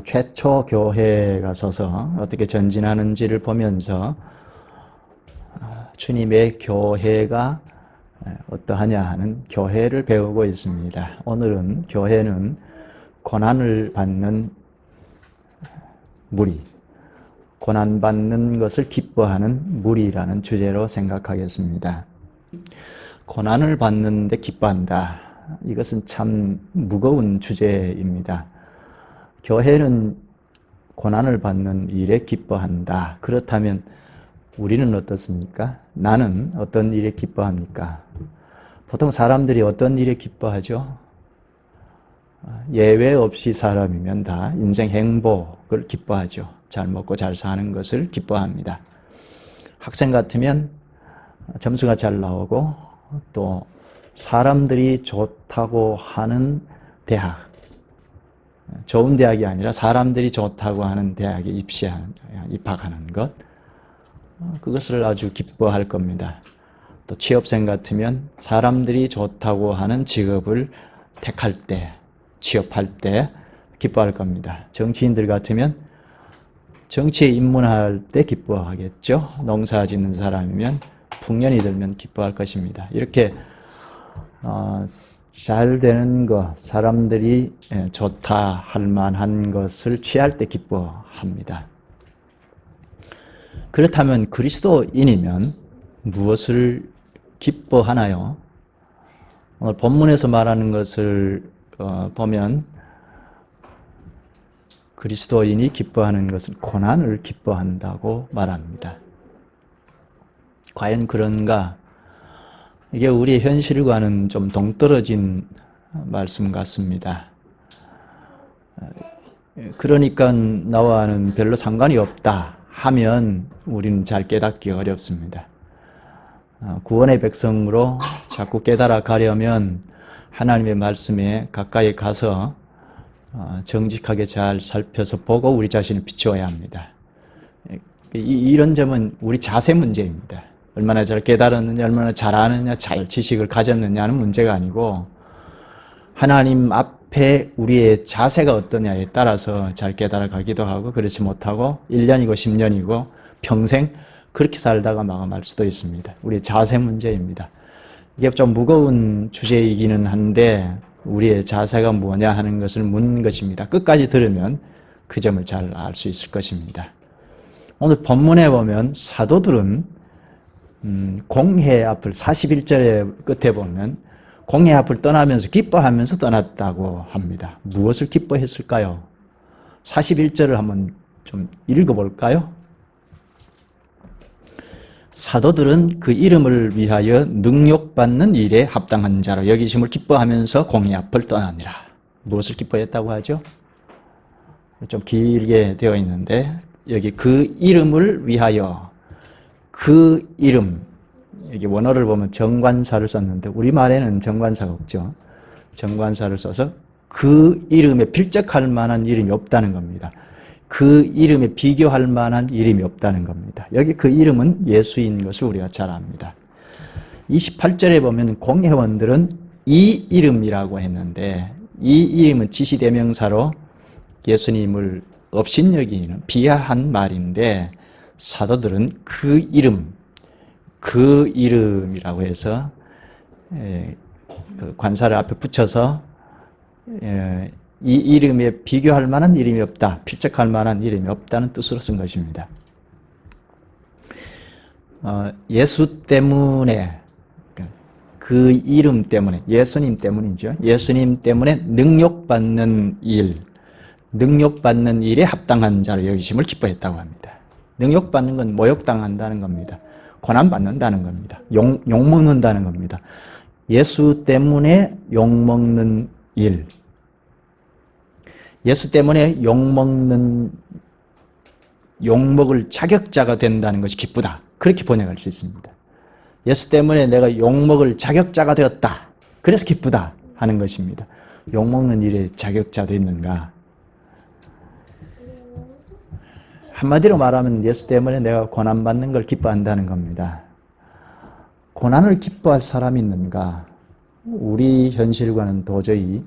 최초 교회가 서서 어떻게 전진하는지를 보면서 주님의 교회가 어떠하냐 하는 교회를 배우고 있습니다. 오늘은 교회는 고난을 받는 무리, 고난받는 것을 기뻐하는 무리라는 주제로 생각하겠습니다. 고난을 받는데 기뻐한다. 이것은 참 무거운 주제입니다. 교회는 고난을 받는 일에 기뻐한다. 그렇다면 우리는 어떻습니까? 나는 어떤 일에 기뻐합니까? 보통 사람들이 어떤 일에 기뻐하죠? 예외 없이 사람이면 다 인생 행복을 기뻐하죠. 잘 먹고 잘 사는 것을 기뻐합니다. 학생 같으면 점수가 잘 나오고 또 사람들이 좋다고 하는 대학, 좋은 대학이 아니라 사람들이 좋다고 하는 대학에 입학하는 것, 그것을 아주 기뻐할 겁니다. 또 취업생 같으면 사람들이 좋다고 하는 직업을 택할 때, 취업할 때 기뻐할 겁니다. 정치인들 같으면 정치에 입문할 때 기뻐하겠죠. 농사 짓는 사람이면 풍년이 들면 기뻐할 것입니다. 이렇게 잘 되는 것, 사람들이 좋다 할 만한 것을 취할 때 기뻐합니다. 그렇다면 그리스도인이면 무엇을 기뻐하나요? 오늘 본문에서 말하는 것을 보면 그리스도인이 기뻐하는 것은 고난을 기뻐한다고 말합니다. 과연 그런가? 이게 우리의 현실과는 좀 동떨어진 말씀 같습니다. 그러니까 나와는 별로 상관이 없다 하면 우리는 잘 깨닫기 어렵습니다. 구원의 백성으로 자꾸 깨달아 가려면 하나님의 말씀에 가까이 가서 정직하게 잘 살펴서 보고 우리 자신을 비추어야 합니다. 이런 점은 우리 자세 문제입니다. 얼마나 잘 깨달았느냐, 얼마나 잘 아느냐, 잘 지식을 가졌느냐는 문제가 아니고 하나님 앞에 우리의 자세가 어떠냐에 따라서 잘 깨달아 가기도 하고 그렇지 못하고 1년이고 10년이고 평생 그렇게 살다가 마감할 수도 있습니다. 우리의 자세 문제입니다. 이게 좀 무거운 주제이기는 한데 우리의 자세가 뭐냐 하는 것을 묻는 것입니다. 끝까지 들으면 그 점을 잘 알 수 있을 것입니다. 오늘 본문에 보면 사도들은 공회 앞을 41절의 끝에 보면 공회 앞을 떠나면서 기뻐하면서 떠났다고 합니다. 무엇을 기뻐했을까요? 41절을 한번 좀 읽어볼까요? 사도들은 그 이름을 위하여 능욕받는 일에 합당한 자로 여기심을 기뻐하면서 공회 앞을 떠나니라. 무엇을 기뻐했다고 하죠? 좀 길게 되어 있는데 여기 그 이름을 위하여, 그 이름, 여기 원어를 보면 정관사를 썼는데 우리말에는 정관사가 없죠. 정관사를 써서 그 이름에 필적할 만한 이름이 없다는 겁니다. 그 이름에 비교할 만한 이름이 없다는 겁니다. 여기 그 이름은 예수인 것을 우리가 잘 압니다. 28절에 보면 공회원들은 이 이름이라고 했는데 이 이름은 지시대명사로 예수님을 업신여기는 비하한 말인데 사도들은 그 이름이라고 해서 관사를 앞에 붙여서 이 이름에 비교할 만한 이름이 없다, 필적할 만한 이름이 없다는 뜻으로 쓴 것입니다. 예수 때문에, 그 이름 때문에, 예수님 때문이죠. 예수님 때문에 능욕받는 일에 합당한 자로 여기심을 기뻐했다고 합니다. 능욕받는 건 모욕당한다는 겁니다. 고난받는다는 겁니다. 욕먹는다는 겁니다. 예수 때문에 욕먹는 일, 예수 때문에 욕먹을 자격자가 된다는 것이 기쁘다. 그렇게 번역할 수 있습니다. 예수 때문에 내가 욕먹을 자격자가 되었다. 그래서 기쁘다 하는 것입니다. 욕먹는 일에 자격자도 있는가? 한마디로 말하면 예수 때문에 내가 고난받는 걸 기뻐한다는 겁니다. 고난을 기뻐할 사람이 있는가? 우리 현실과는 도저히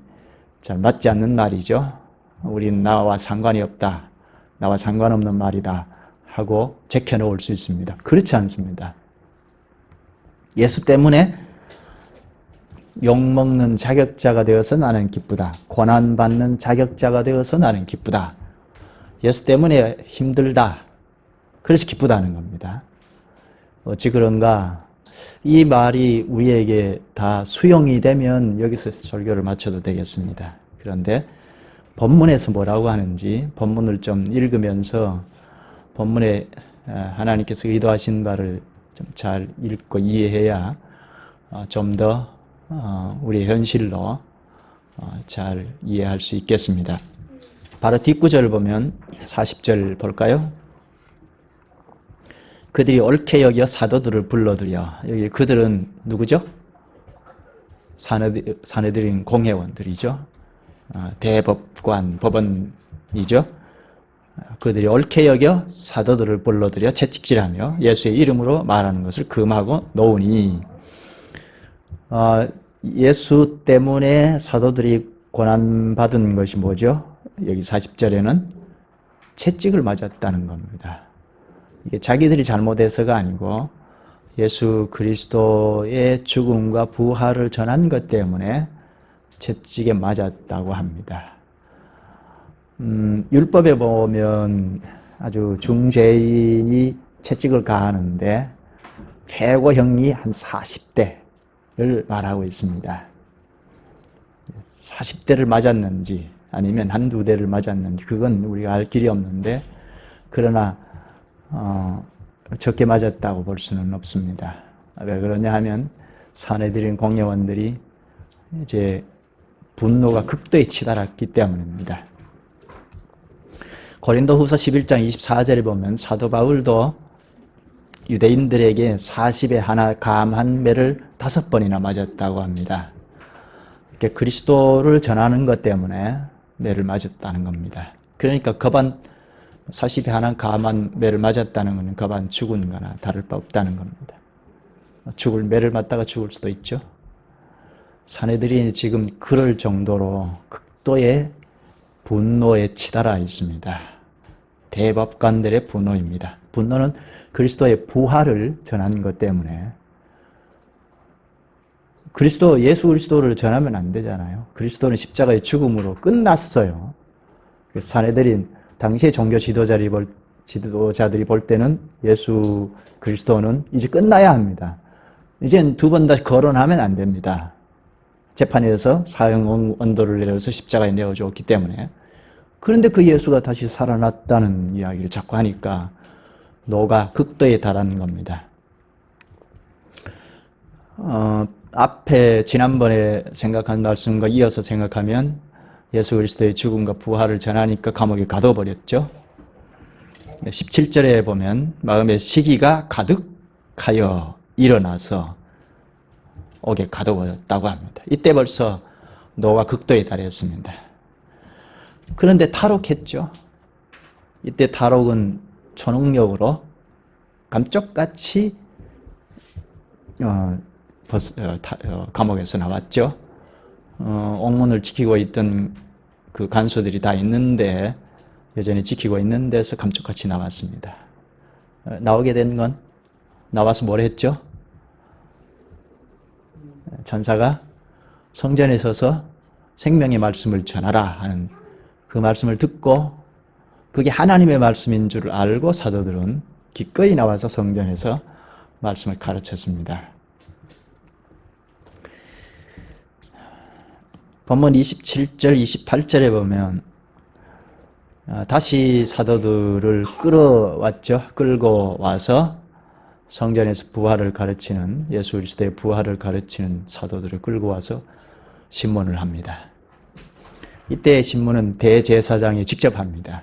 잘 맞지 않는 말이죠. 우린 나와 상관이 없다, 나와 상관없는 말이다 하고 제껴놓을 수 있습니다. 그렇지 않습니다. 예수 때문에 욕먹는 자격자가 되어서 나는 기쁘다. 고난받는 자격자가 되어서 나는 기쁘다. 예수 때문에 힘들다. 그래서 기쁘다는 겁니다. 어찌 그런가? 이 말이 우리에게 다 수용이 되면 여기서 설교를 마쳐도 되겠습니다. 그런데 본문에서 뭐라고 하는지 본문을 좀 읽으면서 본문에 하나님께서 의도하신 바를 좀 잘 읽고 이해해야 좀 더 우리의 현실로 잘 이해할 수 있겠습니다. 바로 뒷구절을 보면 40절 볼까요? 그들이 옳게 여겨 사도들을 불러들여. 여기 그들은 누구죠? 사내들인 공회원들이죠. 대법관, 법원이죠. 그들이 옳게 여겨 사도들을 불러들여 채찍질하며 예수의 이름으로 말하는 것을 금하고 놓으니, 예수 때문에 사도들이 고난받은 것이 뭐죠? 여기 40절에는 채찍을 맞았다는 겁니다. 이게 자기들이 잘못해서가 아니고 예수 그리스도의 죽음과 부활을 전한 것 때문에 채찍에 맞았다고 합니다. 율법에 보면 아주 중죄인이 채찍을 가하는데 최고형이 한 40대를 말하고 있습니다. 40대를 맞았는지 아니면 한두 대를 맞았는지 그건 우리가 알 길이 없는데, 그러나 적게 맞았다고 볼 수는 없습니다. 왜 그러냐 하면 사내들인 공회원들이 이제 분노가 극도에 치달았기 때문입니다. 고린도후서 11장 24절에 보면 사도 바울도 유대인들에게 40에 하나 감한 매를 5번이나 맞았다고 합니다. 이렇게 그리스도를 전하는 것 때문에 매를 맞았다는 겁니다. 그러니까 거반 40에 하나 감한 매를 맞았다는 것은 거반 죽은 거나 다를 바 없다는 겁니다. 매를 맞다가 죽을 수도 있죠. 사내들이 지금 그럴 정도로 극도의 분노에 치달아 있습니다. 대법관들의 분노입니다. 분노는 그리스도의 부활을 전한 것 때문에, 예수 그리스도를 전하면 안 되잖아요. 그리스도는 십자가의 죽음으로 끝났어요. 사내들인 당시의 종교 지도자들이 볼 때는 예수 그리스도는 이제 끝나야 합니다. 이젠 두 번 다시 거론하면 안 됩니다. 재판에서 사형 언도를 내려서 십자가에 내어주었기 때문에. 그런데 그 예수가 다시 살아났다는 이야기를 자꾸 하니까 노가 극도에 달하는 겁니다. 앞에 지난번에 생각한 말씀과 이어서 생각하면 예수 그리스도의 죽음과 부활을 전하니까 감옥에 가둬버렸죠. 17절에 보면 마음에 시기가 가득하여 일어나서 옥에 가둬버렸다고 합니다. 이때 벌써 노가 극도에 달했습니다. 그런데 탈옥했죠. 이때 탈옥은 초능력으로 감쪽같이 감옥에서 나왔죠. 옥문을 지키고 있던 그 간수들이 다 있는데, 여전히 지키고 있는 데서 감쪽같이 나왔습니다. 나오게 된 건, 나와서 뭘 했죠? 천사가 성전에 서서 생명의 말씀을 전하라 하는 그 말씀을 듣고, 그게 하나님의 말씀인 줄 알고 사도들은 기꺼이 나와서 성전에서 말씀을 가르쳤습니다. 본문 27절, 28절에 보면 다시 사도들을 끌고 와서 성전에서 부활을 가르치는, 예수 그리스도의 부활을 가르치는 사도들을 끌고 와서 신문을 합니다. 이때의 신문은 대제사장이 직접 합니다.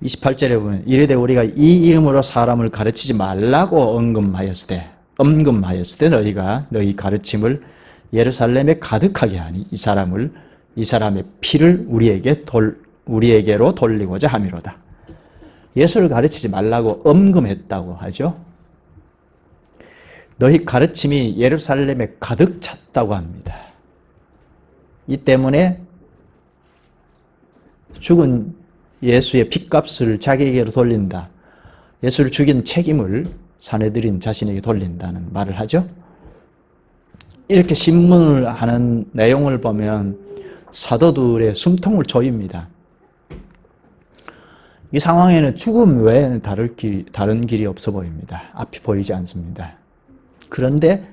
28절에 보면 이르되 우리가 이 이름으로 사람을 가르치지 말라고 엄금하였으되 너희가 너희 가르침을 예루살렘에 가득하게 하니 이 사람의 피를 우리에게로 돌리고자 함이로다. 예수를 가르치지 말라고 엄금했다고 하죠. 너희 가르침이 예루살렘에 가득 찼다고 합니다. 이 때문에 죽은 예수의 핏값을 자기에게로 돌린다. 예수를 죽인 책임을 사내들인 자신에게 돌린다는 말을 하죠. 이렇게 신문을 하는 내용을 보면 사도들의 숨통을 조입니다. 이 상황에는 죽음 외에는 다른 길이 없어 보입니다. 앞이 보이지 않습니다. 그런데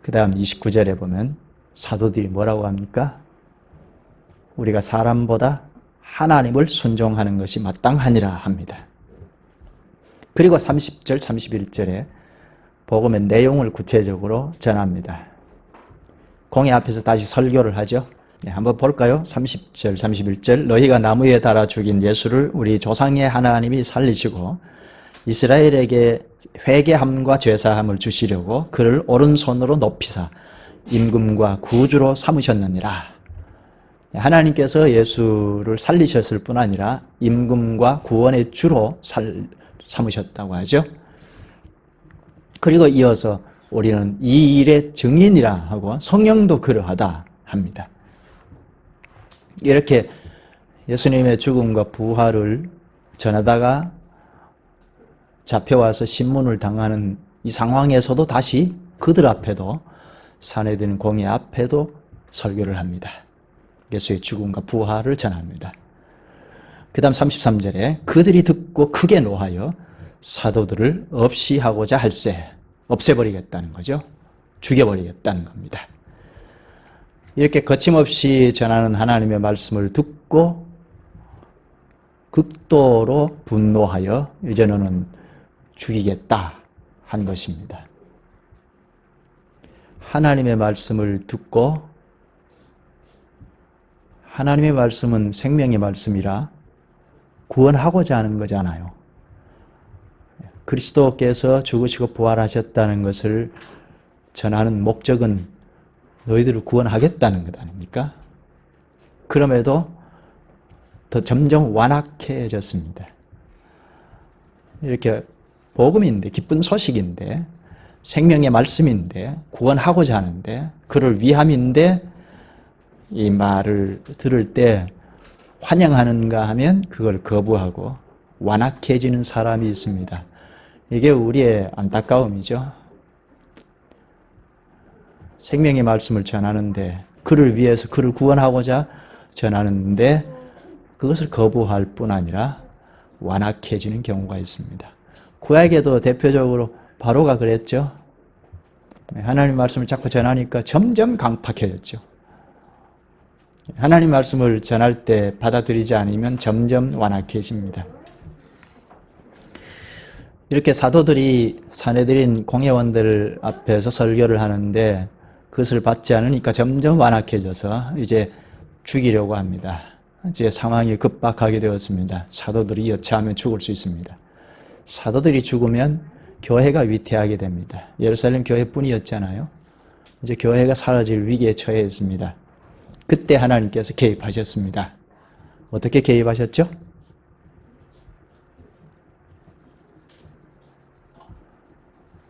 그 다음 29절에 보면 사도들이 뭐라고 합니까? 우리가 사람보다 하나님을 순종하는 것이 마땅하니라 합니다. 그리고 30절, 31절에 복음의 내용을 구체적으로 전합니다. 공회 앞에서 다시 설교를 하죠. 네, 한번 볼까요? 30절, 31절. 너희가 나무 위에 달아 죽인 예수를 우리 조상의 하나님이 살리시고 이스라엘에게 회개함과 죄사함을 주시려고 그를 오른손으로 높이사 임금과 구주로 삼으셨느니라. 하나님께서 예수를 살리셨을 뿐 아니라 임금과 구원의 주로 삼으셨다고 하죠. 그리고 이어서 우리는 이 일의 증인이라 하고 성령도 그러하다 합니다. 이렇게 예수님의 죽음과 부활을 전하다가 잡혀와서 신문을 당하는 이 상황에서도 다시 그들 앞에도 사내들인 공회 앞에도 설교를 합니다. 예수의 죽음과 부활을 전합니다. 그 다음 33절에 그들이 듣고 크게 노하여 사도들을 없이 하고자 할세, 없애버리겠다는 거죠. 죽여버리겠다는 겁니다. 이렇게 거침없이 전하는 하나님의 말씀을 듣고 극도로 분노하여 이제 너는 죽이겠다 한 것입니다. 하나님의 말씀을 듣고, 하나님의 말씀은 생명의 말씀이라 구원하고자 하는 거잖아요. 그리스도께서 죽으시고 부활하셨다는 것을 전하는 목적은 너희들을 구원하겠다는 것 아닙니까? 그럼에도 더 점점 완악해졌습니다. 이렇게 복음인데, 기쁜 소식인데, 생명의 말씀인데, 구원하고자 하는데, 그를 위함인데, 이 말을 들을 때 환영하는가 하면 그걸 거부하고 완악해지는 사람이 있습니다. 이게 우리의 안타까움이죠. 생명의 말씀을 전하는데, 그를 위해서 그를 구원하고자 전하는데 그것을 거부할 뿐 아니라 완악해지는 경우가 있습니다. 구약에도 대표적으로 바로가 그랬죠. 하나님 말씀을 자꾸 전하니까 점점 강팍해졌죠. 하나님 말씀을 전할 때 받아들이지 않으면 점점 완악해집니다. 이렇게 사도들이 사내들인 공회원들 앞에서 설교를 하는데 그것을 받지 않으니까 점점 완악해져서 이제 죽이려고 합니다. 이제 상황이 급박하게 되었습니다. 사도들이 여차하면 죽을 수 있습니다. 사도들이 죽으면 교회가 위태하게 됩니다. 예루살렘 교회뿐이었잖아요. 이제 교회가 사라질 위기에 처해 있습니다. 그때 하나님께서 개입하셨습니다. 어떻게 개입하셨죠?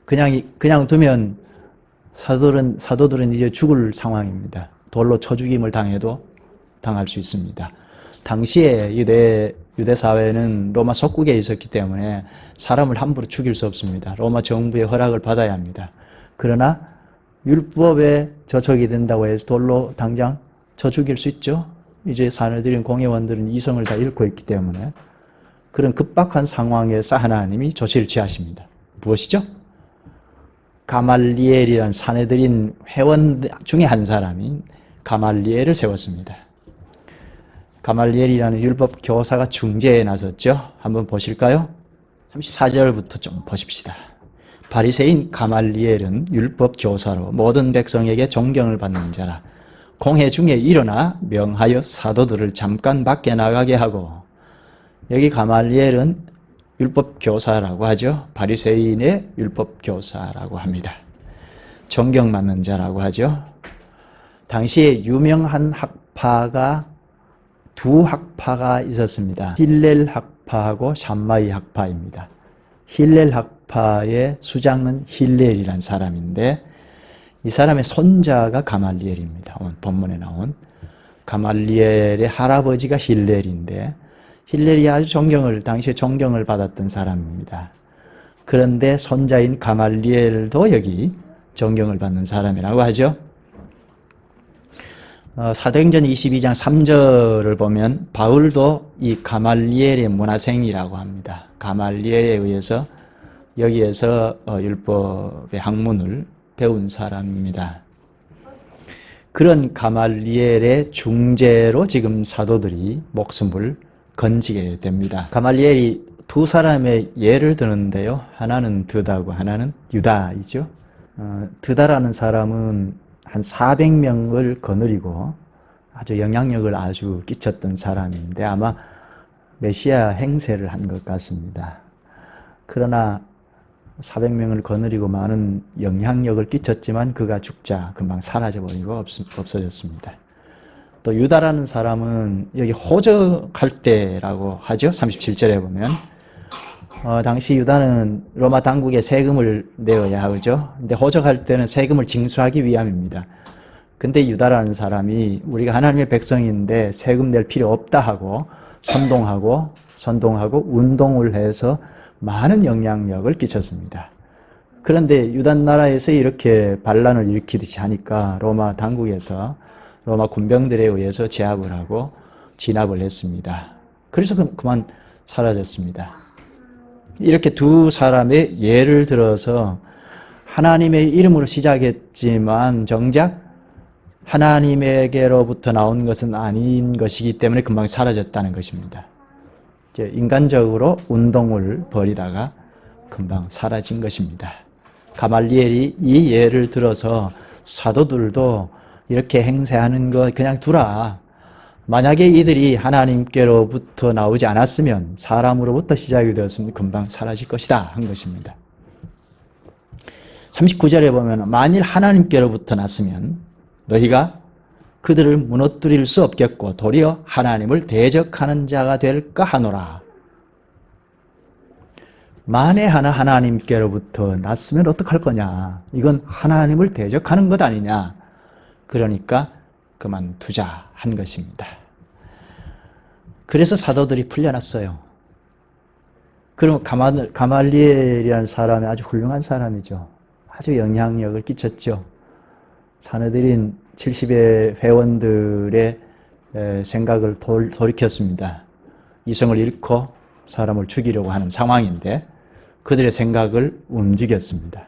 그냥 두면 사도들은 이제 죽을 상황입니다. 돌로 쳐 죽임을 당해도 당할 수 있습니다. 당시에 유대 사회는 로마 속국에 있었기 때문에 사람을 함부로 죽일 수 없습니다. 로마 정부의 허락을 받아야 합니다. 그러나 율법에 저촉이 된다고 해서 돌로 당장 쳐 죽일 수 있죠. 이제 사내들인 공회원들은 이성을 다 잃고 있기 때문에 그런 급박한 상황에서 하나님이 조치를 취하십니다. 무엇이죠? 가말리엘이라는 사내들인 회원 중에 한 사람인 가말리엘을 세웠습니다. 가말리엘이라는 율법 교사가 중재에 나섰죠. 한번 보실까요? 34절부터 좀 보십시다. 바리새인 가말리엘은 율법 교사로 모든 백성에게 존경을 받는 자라. 공회 중에 일어나 명하여 사도들을 잠깐 밖에 나가게 하고, 여기 가말리엘은 율법 교사라고 하죠. 바리새인의 율법 교사라고 합니다. 존경받는 자라고 하죠. 당시에 유명한 학파가 두 학파가 있었습니다. 힐렐 학파하고 샴마이 학파입니다. 힐렐 학파의 수장은 힐렐이라는 사람인데 이 사람의 손자가 가말리엘입니다. 오늘 본문에 나온. 가말리엘의 할아버지가 힐렐인데 힐렐이 아주 당시에 존경을 받았던 사람입니다. 그런데 손자인 가말리엘도 여기 존경을 받는 사람이라고 하죠. 사도행전 22장 3절을 보면 바울도 이 가말리엘의 문화생이라고 합니다. 가말리엘에 의해서 여기에서 율법의 학문을 배운 사람입니다. 그런 가말리엘의 중재로 지금 사도들이 목숨을 건지게 됩니다. 가말리엘이 두 사람의 예를 드는데요. 하나는 드다고 하나는 유다이죠. 드다라는 사람은 한 400명을 거느리고 아주 영향력을 아주 끼쳤던 사람인데 아마 메시아 행세를 한 것 같습니다. 그러나 400명을 거느리고 많은 영향력을 끼쳤지만 그가 죽자 금방 사라져버리고 없어졌습니다. 또 유다라는 사람은 여기 호적할 때라고 하죠. 37절에 보면 당시 유다는 로마 당국에 세금을 내어야 하죠. 근데 호적할 때는 세금을 징수하기 위함입니다. 근데 유다라는 사람이 우리가 하나님의 백성인데 세금 낼 필요 없다 하고 선동하고 운동을 해서 많은 영향력을 끼쳤습니다. 그런데 유다 나라에서 이렇게 반란을 일으키듯이 하니까 로마 당국에서 로마 군병들에 의해서 제압을 하고 진압을 했습니다. 그래서 그만 사라졌습니다. 이렇게 두 사람의 예를 들어서 하나님의 이름으로 시작했지만 정작 하나님에게로부터 나온 것은 아닌 것이기 때문에 금방 사라졌다는 것입니다. 인간적으로 운동을 벌이다가 금방 사라진 것입니다. 가말리엘이 이 예를 들어서 사도들도 이렇게 행세하는 거 그냥 두라. 만약에 이들이 하나님께로부터 나오지 않았으면 사람으로부터 시작이 되었으면 금방 사라질 것이다 한 것입니다. 39절에 보면 만일 하나님께로부터 났으면 너희가 그들을 무너뜨릴 수 없겠고 도리어 하나님을 대적하는 자가 될까 하노라. 만에 하나 하나님께로부터 났으면 어떡할 거냐. 이건 하나님을 대적하는 것 아니냐. 그러니까 그만두자 한 것입니다. 그래서 사도들이 풀려났어요. 그럼 가말리엘이라는 사람이 아주 훌륭한 사람이죠. 아주 영향력을 끼쳤죠. 사내들인 70의 회원들의 생각을 돌이켰습니다. 이성을 잃고 사람을 죽이려고 하는 상황인데 그들의 생각을 움직였습니다.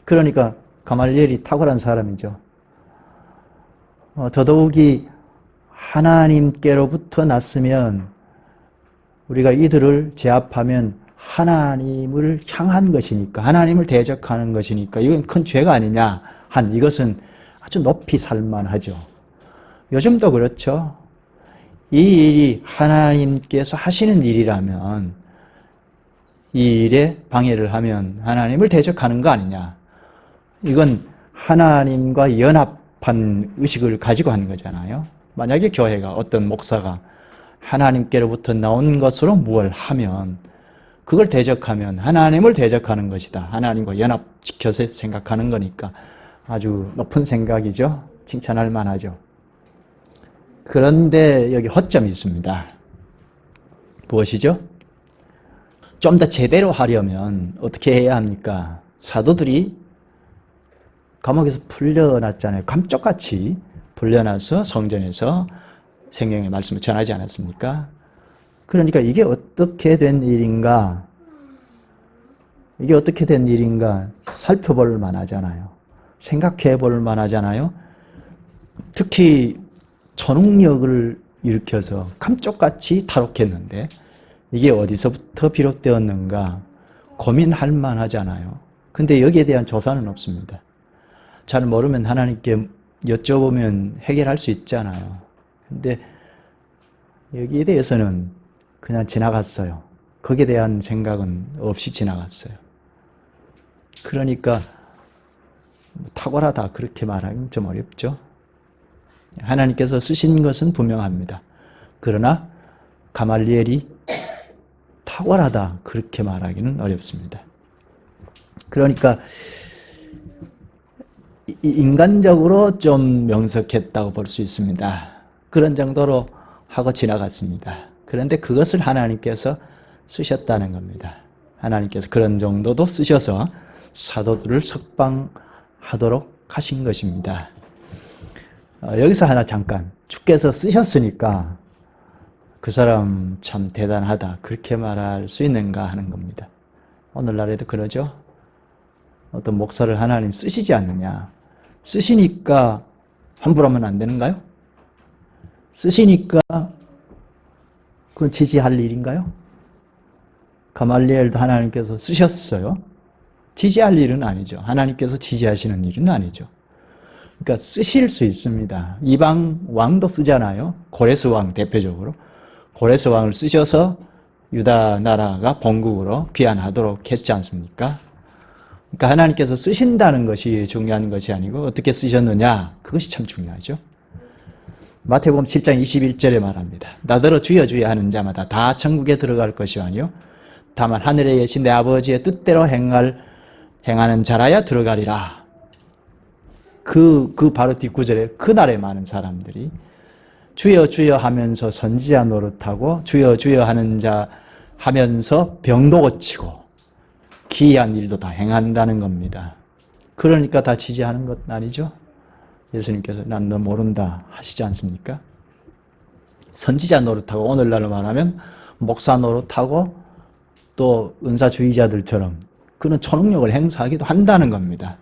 그러니까 가말리엘이 탁월한 사람이죠. 더더욱이 하나님께로부터 났으면 우리가 이들을 제압하면 하나님을 향한 것이니까 하나님을 대적하는 것이니까 이건 큰 죄가 아니냐 한 이것은 아주 높이 살만하죠. 요즘도 그렇죠. 이 일이 하나님께서 하시는 일이라면 이 일에 방해를 하면 하나님을 대적하는 거 아니냐. 이건 하나님과 연합한 의식을 가지고 하는 거잖아요. 만약에 교회가 어떤 목사가 하나님께로부터 나온 것으로 무엇을 하면 그걸 대적하면 하나님을 대적하는 것이다. 하나님과 연합시켜서 생각하는 거니까 아주 높은 생각이죠. 칭찬할 만하죠. 그런데 여기 허점이 있습니다. 무엇이죠? 좀 더 제대로 하려면 어떻게 해야 합니까? 사도들이 감옥에서 풀려났잖아요. 감쪽같이 풀려나서 성전에서 성경의 말씀을 전하지 않았습니까? 그러니까 이게 어떻게 된 일인가? 이게 어떻게 된 일인가 살펴볼 만하잖아요. 생각해 볼 만하잖아요. 특히 전능력을 일으켜서 감쪽같이 탈옥했는데 이게 어디서부터 비롯되었는가 고민할 만하잖아요. 근데 여기에 대한 조사는 없습니다. 잘 모르면 하나님께 여쭤보면 해결할 수 있잖아요. 근데 여기에 대해서는 그냥 지나갔어요. 거기에 대한 생각은 없이 지나갔어요. 그러니까 탁월하다 그렇게 말하기는 좀 어렵죠. 하나님께서 쓰신 것은 분명합니다. 그러나 가말리엘이 탁월하다 그렇게 말하기는 어렵습니다. 그러니까 인간적으로 좀 명석했다고 볼 수 있습니다. 그런 정도로 하고 지나갔습니다. 그런데 그것을 하나님께서 쓰셨다는 겁니다. 하나님께서 그런 정도도 쓰셔서 사도들을 석방하도록 하신 것입니다. 여기서 하나 잠깐, 주께서 쓰셨으니까 그 사람 참 대단하다 그렇게 말할 수 있는가 하는 겁니다. 오늘날에도 그러죠. 어떤 목사를 하나님 쓰시지 않느냐, 쓰시니까 함부로 하면 안 되는가요? 쓰시니까 그건 지지할 일인가요? 가말리엘도 하나님께서 쓰셨어요. 지지할 일은 아니죠. 하나님께서 지지하시는 일은 아니죠. 그러니까 쓰실 수 있습니다. 이방 왕도 쓰잖아요. 고레스 왕 대표적으로. 고레스 왕을 쓰셔서 유다 나라가 본국으로 귀환하도록 했지 않습니까? 그러니까 하나님께서 쓰신다는 것이 중요한 것이 아니고 어떻게 쓰셨느냐, 그것이 참 중요하죠. 마태복음 7장 21절에 말합니다. 나더러 주여 주여 하는 자마다 다 천국에 들어갈 것이 아니요 다만 하늘에 계신 내 아버지의 뜻대로 행하는 자라야 들어가리라. 그 바로 뒷구절에 그날에 많은 사람들이 주여 주여 하면서 선지자 노릇하고 주여 주여 하는 자 하면서 병도 고치고 기이한 일도 다 행한다는 겁니다. 그러니까 다 지지하는 것 아니죠? 예수님께서 난 너 모른다 하시지 않습니까? 선지자 노릇하고 오늘날로 말하면 목사 노릇하고 또 은사주의자들처럼 그런 초능력을 행사하기도 한다는 겁니다.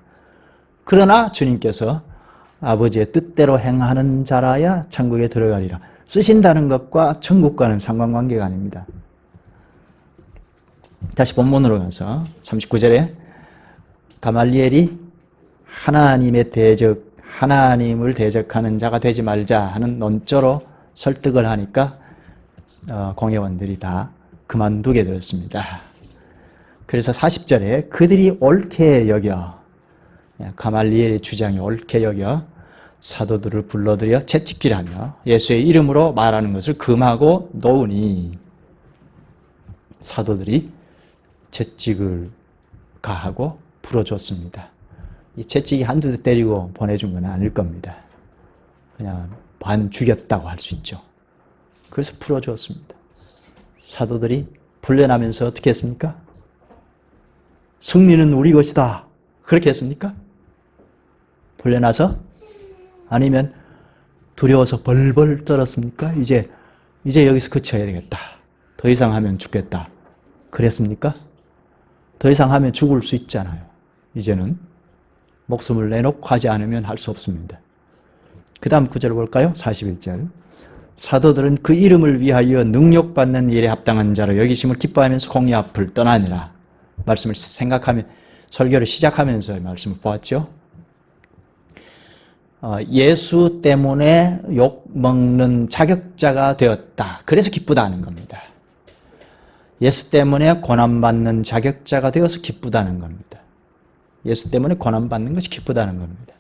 그러나 주님께서 아버지의 뜻대로 행하는 자라야 천국에 들어가리라. 쓰신다는 것과 천국과는 상관관계가 아닙니다. 다시 본문으로 가서 39절에 가말리엘이 하나님을 대적하는 자가 되지 말자 하는 논조로 설득을 하니까 공회원들이 다 그만두게 되었습니다. 그래서 40절에 그들이 옳게 여겨, 가말리엘의 주장이 옳게 여겨 사도들을 불러들여 채찍질하며 예수의 이름으로 말하는 것을 금하고 놓으니 사도들이 채찍을 가하고 풀어줬습니다. 이 채찍이 한두 대 때리고 보내준 건 아닐 겁니다. 그냥 반 죽였다고 할 수 있죠. 그래서 풀어줬습니다. 사도들이 풀려나면서 어떻게 했습니까? 승리는 우리 것이다. 그렇게 했습니까? 풀려나서? 아니면 두려워서 벌벌 떨었습니까? 이제 여기서 그쳐야 되겠다. 더 이상 하면 죽겠다. 그랬습니까? 더 이상 하면 죽을 수 있잖아요. 이제는 목숨을 내놓고 하지 않으면 할 수 없습니다. 그 다음 구절 볼까요? 41절. 사도들은 그 이름을 위하여 능력받는 일에 합당한 자로 여기심을 기뻐하면서 공의 앞을 떠나니라. 말씀을 생각하며 설교를 시작하면서 말씀을 보았죠. 예수 때문에 욕먹는 자격자가 되었다. 그래서 기쁘다는 겁니다. 예수 때문에 고난받는 자격자가 되어서 기쁘다는 겁니다. 예수 때문에 고난받는 것이 기쁘다는 겁니다.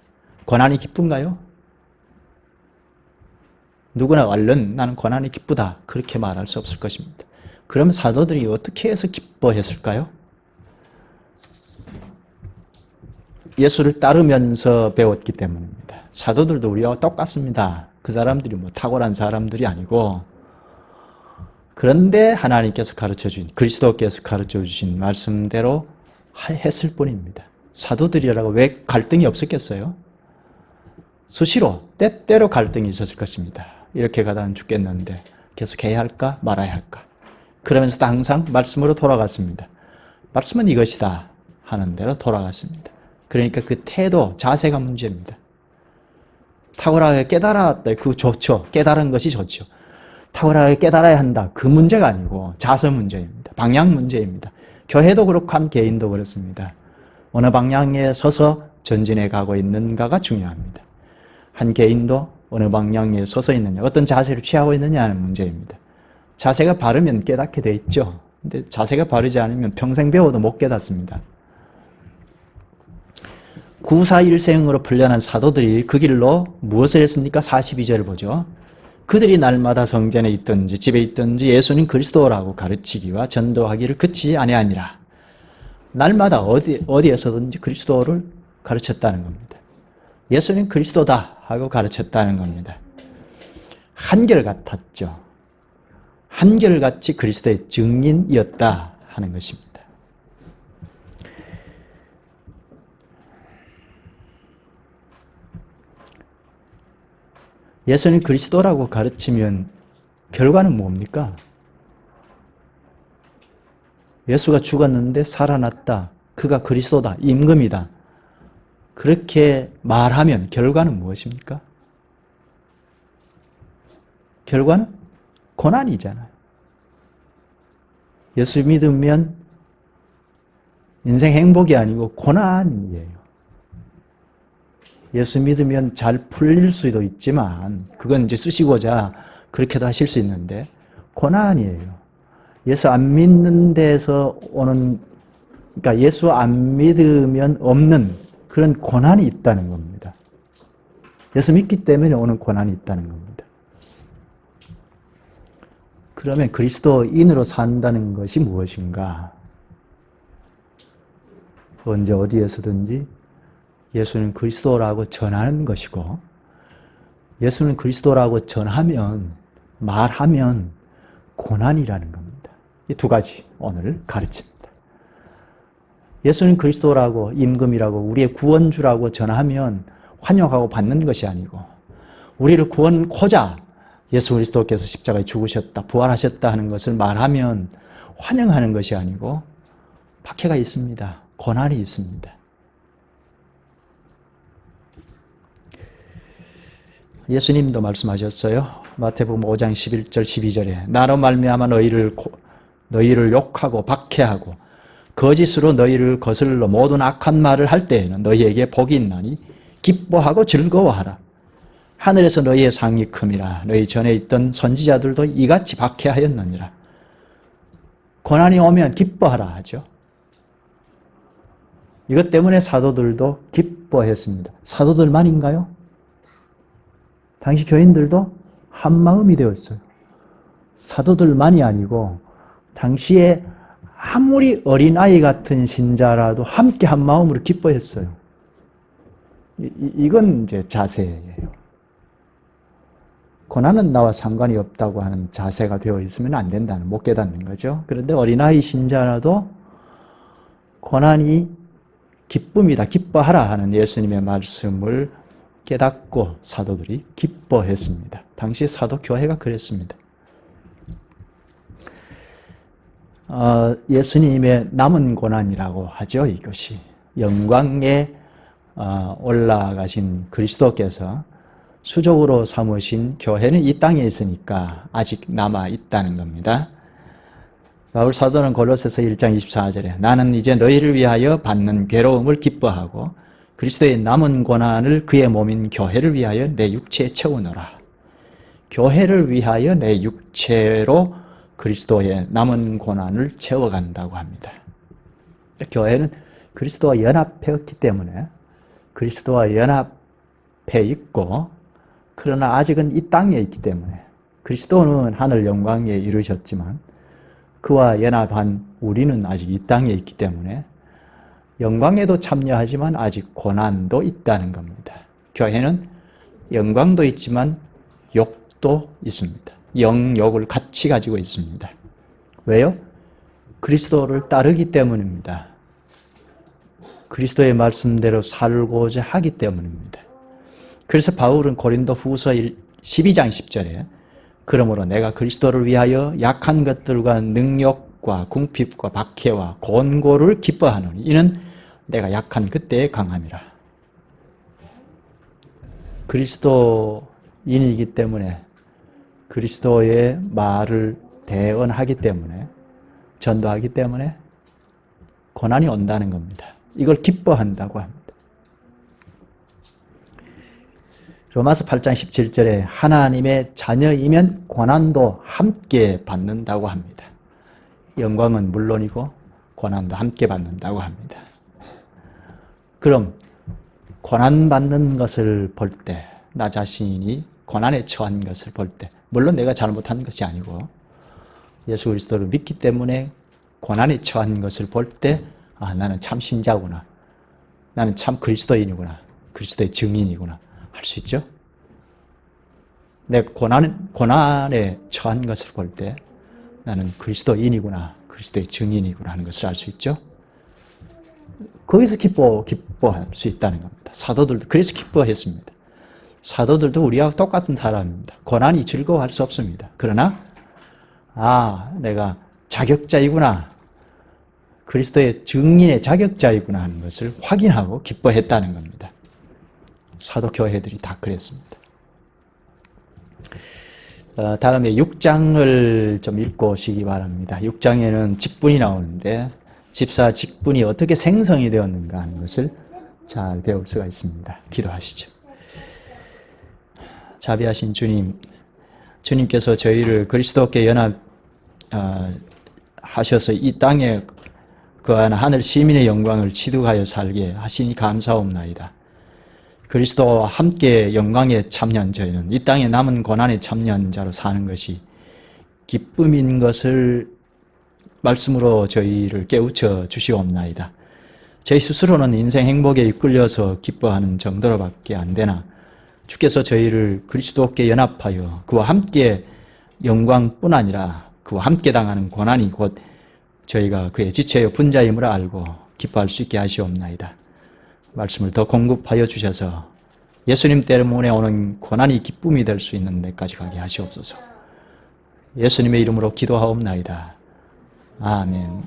고난이 기쁜가요? 누구나 얼른 나는 고난이 기쁘다 그렇게 말할 수 없을 것입니다. 그러면 사도들이 어떻게 해서 기뻐했을까요? 예수를 따르면서 배웠기 때문입니다. 사도들도 우리와 똑같습니다. 그 사람들이 탁월한 사람들이 아니고, 그런데 하나님께서 가르쳐주신, 그리스도께서 가르쳐주신 말씀대로 했을 뿐입니다. 사도들이라고 왜 갈등이 없었겠어요? 수시로 때때로 갈등이 있었을 것입니다. 이렇게 가다는 죽겠는데 계속해야 할까 말아야 할까. 그러면서도 항상 말씀으로 돌아갔습니다. 말씀은 이것이다 하는 대로 돌아갔습니다. 그러니까 그 태도, 자세가 문제입니다. 탁월하게 깨달았다. 그거 좋죠. 깨달은 것이 좋죠. 탁월하게 깨달아야 한다. 그 문제가 아니고 자세 문제입니다. 방향 문제입니다. 교회도 그렇고 한 개인도 그렇습니다. 어느 방향에 서서 전진해 가고 있는가가 중요합니다. 한 개인도 어느 방향에 서서 있느냐, 어떤 자세를 취하고 있느냐 하는 문제입니다. 자세가 바르면 깨닫게 돼 있죠. 근데 자세가 바르지 않으면 평생 배워도 못 깨닫습니다. 구사일생으로 풀려난 사도들이 그 길로 무엇을 했습니까? 42절을 보죠. 그들이 날마다 성전에 있든지 집에 있든지 예수님 그리스도라고 가르치기와 전도하기를 그치지 아니하니라. 날마다 어디에서든지 그리스도를 가르쳤다는 겁니다. 예수님 그리스도다 하고 가르쳤다는 겁니다. 한결같았죠. 한결같이 그리스도의 증인이었다 하는 것입니다. 예수는 그리스도라고 가르치면 결과는 뭡니까? 예수가 죽었는데 살아났다. 그가 그리스도다. 임금이다. 그렇게 말하면 결과는 무엇입니까? 결과는 고난이잖아요. 예수 믿으면 인생 행복이 아니고 고난이에요. 예수 믿으면 잘 풀릴 수도 있지만 그건 이제 쓰시고자 그렇게도 하실 수 있는데 고난이에요. 예수 안 믿는 데서 오는, 그러니까 예수 안 믿으면 없는 그런 고난이 있다는 겁니다. 예수 믿기 때문에 오는 고난이 있다는 겁니다. 그러면 그리스도인으로 산다는 것이 무엇인가? 언제 어디에서든지 예수는 그리스도라고 전하는 것이고, 예수는 그리스도라고 전하면, 말하면 고난이라는 겁니다. 이 두 가지 오늘 가르칩니다. 예수는 그리스도라고, 임금이라고, 우리의 구원주라고 전하면 환영하고 받는 것이 아니고, 우리를 구원코자 예수 그리스도께서 십자가에 죽으셨다, 부활하셨다 하는 것을 말하면 환영하는 것이 아니고 박해가 있습니다. 고난이 있습니다. 예수님도 말씀하셨어요. 마태복음 5장 11절 12절에 나로 말미암아 너희를 욕하고 박해하고 거짓으로 너희를 거슬러 모든 악한 말을 할 때에는 너희에게 복이 있나니 기뻐하고 즐거워하라. 하늘에서 너희의 상이 큼이라. 너희 전에 있던 선지자들도 이같이 박해하였느니라. 고난이 오면 기뻐하라 하죠. 이것 때문에 사도들도 기뻐했습니다. 사도들만인가요? 당시 교인들도 한마음이 되었어요. 사도들만이 아니고 당시에 아무리 어린아이 같은 신자라도 함께 한마음으로 기뻐했어요. 이건 이제 자세예요. 고난은 나와 상관이 없다고 하는 자세가 되어 있으면 안 된다는, 못 깨닫는 거죠. 그런데 어린아이 신자라도 고난이 기쁨이다, 기뻐하라 하는 예수님의 말씀을 깨닫고 사도들이 기뻐했습니다. 당시 사도교회가 그랬습니다. 예수님의 남은 고난이라고 하죠. 이것이 영광에 올라가신 그리스도께서 수족으로 삼으신 교회는 이 땅에 있으니까 아직 남아 있다는 겁니다. 바울 사도는 골로새서 1장 24절에 나는 이제 너희를 위하여 받는 괴로움을 기뻐하고 그리스도의 남은 고난을 그의 몸인 교회를 위하여 내 육체에 채우노라. 교회를 위하여 내 육체로 그리스도의 남은 고난을 채워간다고 합니다. 교회는 그리스도와 연합했기 때문에 그리스도와 연합해 있고, 그러나 아직은 이 땅에 있기 때문에 그리스도는 하늘 영광에 이르셨지만 그와 연합한 우리는 아직 이 땅에 있기 때문에 영광에도 참여하지만 아직 고난도 있다는 겁니다. 교회는 영광도 있지만 욕도 있습니다. 영욕을 같이 가지고 있습니다. 왜요? 그리스도를 따르기 때문입니다. 그리스도의 말씀대로 살고자 하기 때문입니다. 그래서 바울은 고린도 후서 12장 10절에 그러므로 내가 그리스도를 위하여 약한 것들과 능욕과 궁핍과 박해와 곤고를 기뻐하노니 이는 내가 약한 그때에 강함이라. 그리스도인이기 때문에 그리스도의 말을 대언하기 때문에 전도하기 때문에 고난이 온다는 겁니다. 이걸 기뻐한다고 합니다. 로마서 8장 17절에 하나님의 자녀이면 고난도 함께 받는다고 합니다. 영광은 물론이고 고난도 함께 받는다고 합니다. 그럼 고난받는 것을 볼 때, 나 자신이 고난에 처한 것을 볼 때, 물론 내가 잘못한 것이 아니고 예수 그리스도를 믿기 때문에 고난에 처한 것을 볼 때, 아, 나는 참 신자구나, 나는 참 그리스도인이구나, 그리스도의 증인이구나 할 수 있죠. 내 고난에 처한 것을 볼 때 나는 그리스도인이구나, 그리스도의 증인이구나 하는 것을 알 수 있죠. 거기서 기뻐할 수 있다는 겁니다. 사도들도 그래서 기뻐했습니다. 사도들도 우리와 똑같은 사람입니다. 고난이 즐거워할 수 없습니다. 그러나 내가 자격자이구나, 그리스도의 증인의 자격자이구나 하는 것을 확인하고 기뻐했다는 겁니다. 사도교회들이 다 그랬습니다. 다음에 6장을 좀 읽고 오시기 바랍니다. 6장에는 직분이 나오는데 집사 직분이 어떻게 생성이 되었는가 하는 것을 잘 배울 수가 있습니다. 기도하시죠. 자비하신 주님, 주님께서 저희를 그리스도께 연합하셔서 이 땅에 거한 하늘 시민의 영광을 취득하여 살게 하시니 감사옵나이다. 그리스도와 함께 영광에 참여한 저희는 이 땅에 남은 고난에 참여한 자로 사는 것이 기쁨인 것을 말씀으로 저희를 깨우쳐 주시옵나이다. 저희 스스로는 인생 행복에 이끌려서 기뻐하는 정도로밖에 안 되나 주께서 저희를 그리스도께 연합하여 그와 함께 영광뿐 아니라 그와 함께 당하는 고난이 곧 저희가 그의 지체여 분자임을 알고 기뻐할 수 있게 하시옵나이다. 말씀을 더 공급하여 주셔서 예수님 때문에 오는 고난이 기쁨이 될 수 있는 데까지 가게 하시옵소서. 예수님의 이름으로 기도하옵나이다. 아멘.